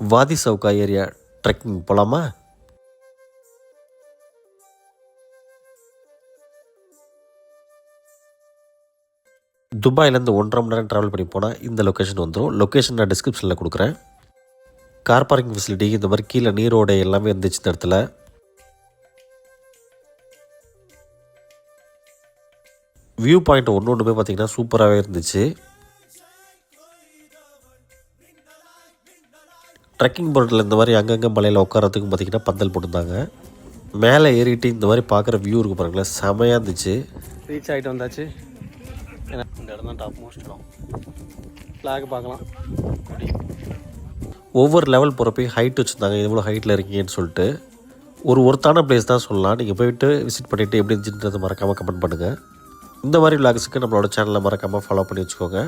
வாதி சவுக்கா area trekking போகலாமா? துபாயிலேருந்து 1.5 மணி நேரம் ட்ராவல் பண்ணி போனால் இந்த லொக்கேஷன் வந்துடும். லொக்கேஷன் நான் டிஸ்கிரிப்ஷனில் கொடுக்குறேன். கார் பார்க்கிங் ஃபெசிலிட்டி இந்த மாதிரி கீழே நீரோட எல்லாமே இருந்துச்சு இந்த இடத்துல. வியூ பாயிண்ட் ஒன்றுமே பார்த்திங்கன்னா சூப்பராகவே இருந்துச்சு. ட்ரெக்கிங் போர்ட்டில் இந்த மாதிரி அங்கங்கே மலையில் உட்காரத்துக்கும் பார்த்திங்கன்னா பந்தல் போட்டுருந்தாங்க. மேலே ஏறிட்டு இந்த மாதிரி பார்க்குற வியூ இருக்குது பாருங்களேன், செமையாக இருந்துச்சு. ரீச் ஆகிட்டு வந்தாச்சு. ஏன்னா இந்த இடம் தான் டாப் மோஸ்ட் இடம். ஃப்ளாக் பார்க்கலாம். ஒவ்வொரு லெவல் போகிறப்ப ஹைட் வச்சுருந்தாங்க, எவ்வளோ ஹைட்டில் இருக்கீங்கன்னு சொல்லிட்டு. ஒருத்தான பிளேஸ் தான் சொல்லலாம். நீங்கள் போயிட்டு விசிட் பண்ணிவிட்டு எப்படி இருந்துச்சுன்றதை மறக்காமல் கமெண்ட் பண்ணுங்கள். இந்த மாதிரி விளாக்ஸுக்கு நம்மளோட சேனலை மறக்காமல் ஃபாலோ பண்ணி வச்சுக்கோங்க.